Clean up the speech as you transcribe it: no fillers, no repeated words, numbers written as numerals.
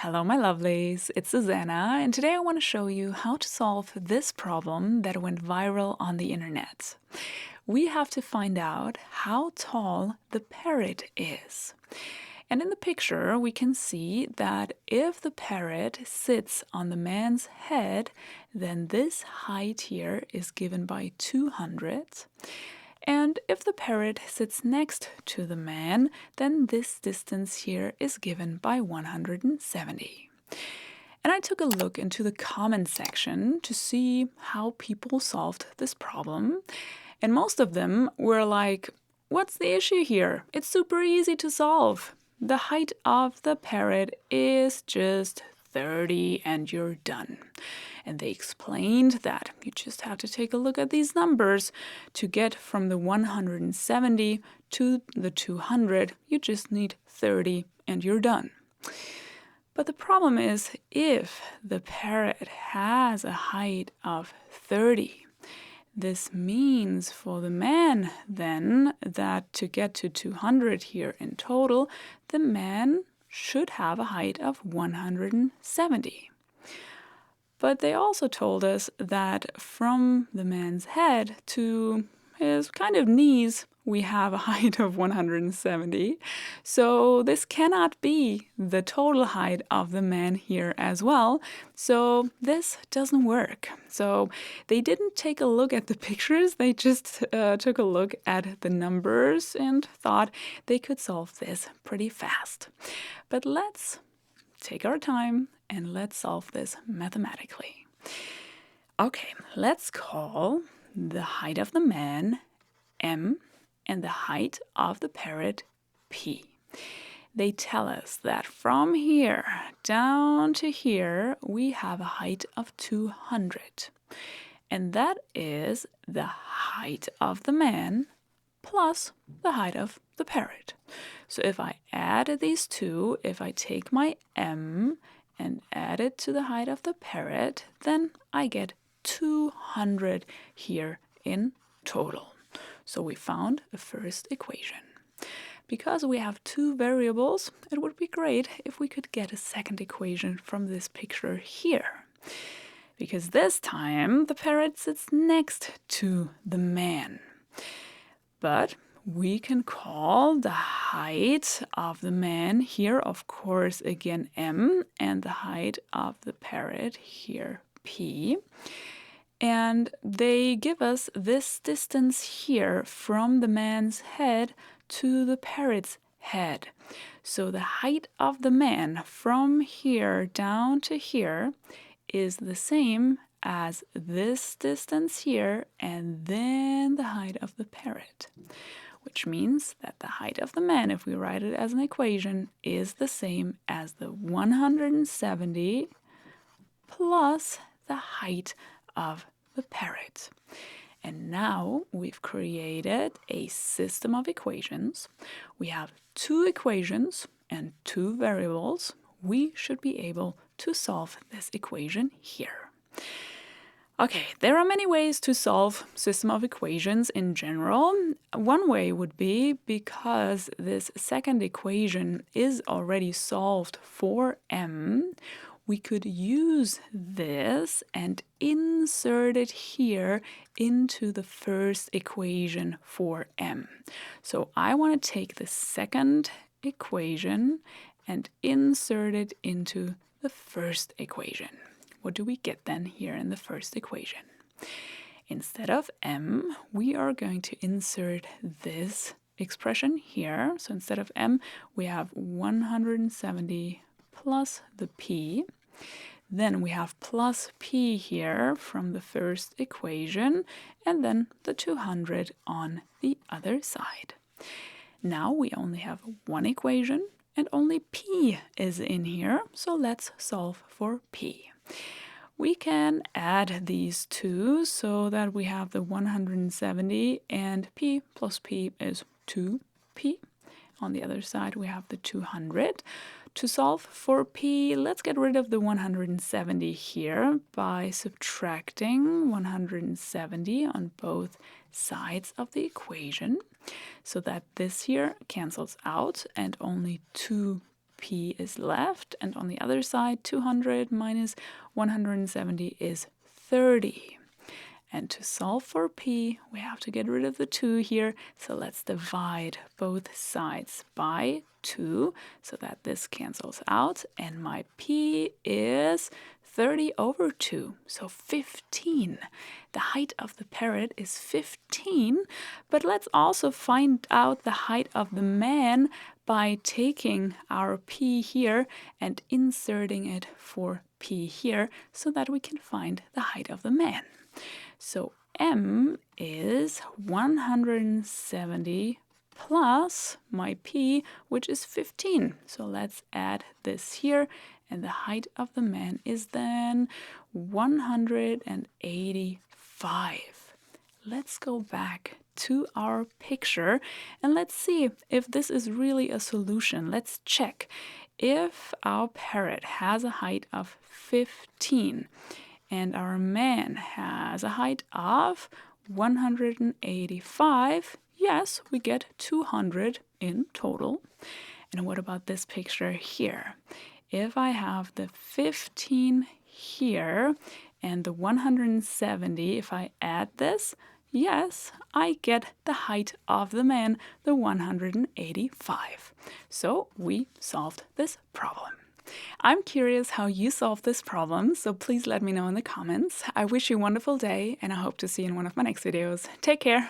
Hello, my lovelies. It's Susanna, and today I want to show you how to solve this problem that went viral on the internet. We have to find out how tall the parrot is. And in the picture, we can see that if the parrot sits on the man's head, then this height here is given by 200. And if the parrot sits next to the man, then this distance here is given by 170. And I took a look into the comment section to see how people solved this problem. And most of them were like, what's the issue here? It's super easy to solve. The height of the parrot is just 30 and you're done. And they explained that you just have to take a look at these numbers to get from the 170 to the 200. You just need 30 and you're done. But the problem is, if the parrot has a height of 30, this means for the man then that to get to 200 here in total, the man should have a height of 170. But they also told us that from the man's head to his kind of knees, we have a height of 170. So this cannot be the total height of the man here as well. So this doesn't work. So they didn't take a look at the pictures. They just took a look at the numbers and thought they could solve this pretty fast. But let's take our time and let's solve this mathematically. Okay, let's call the height of the man M and the height of the parrot P. They tell us that from here down to here we have a height of 200. And that is the height of the man plus the height of the parrot. So if I add these two, if I take my M and add it to the height of the parrot, then I get 200 here in total. So we found the first equation. Because we have two variables, it would be great if we could get a second equation from this picture here. Because this time the parrot sits next to the man. But we can call the height of the man here, of course, again M, and the height of the parrot here P. And they give us this distance here from the man's head to the parrot's head. So the height of the man from here down to here is the same as this distance here and then the height of the parrot. Which means that the height of the man, if we write it as an equation, is the same as the 170 plus the height of the parrot. And now we've created a system of equations. We have two equations and two variables. We should be able to solve this equation here. Okay, there are many ways to solve system of equations in general. One way would be because this second equation is already solved for M, we could use this and insert it here into the first equation for M. So I want to take the second equation and insert it into the first equation. What do we get then here in the first equation? Instead of M, we are going to insert this expression here. So instead of M, we have 170 plus the P. Then we have plus P here from the first equation, and then the 200 on the other side. Now we only have one equation, and only P is in here, so let's solve for P. We can add these two so that we have the 170 and P plus P is 2P. On the other side we have the 200. To solve for P, let's get rid of the 170 here by subtracting 170 on both sides of the equation so that this here cancels out and only 2 p is left, and on the other side, 200 minus 170 is 30. And to solve for p, we have to get rid of the 2 here, so let's divide both sides by 2 so that this cancels out, and my p is 30 over 2, so 15. The height of the parrot is 15, but let's also find out the height of the man by taking our p here and inserting it for p here so that we can find the height of the man. So m is 170 plus my p, which is 15. So let's add this here, and the height of the man is then 185. Let's go back to our picture and let's see if this is really a solution. Let's check. If our parrot has a height of 15 and our man has a height of 185, yes, we get 200 in total. And what about this picture here? If I have the 15 here and the 170, if I add this, yes, I get the height of the man, the 185. So we solved this problem. I'm curious how you solve this problem, so please let me know in the comments. I wish you a wonderful day, and I hope to see you in one of my next videos. Take care!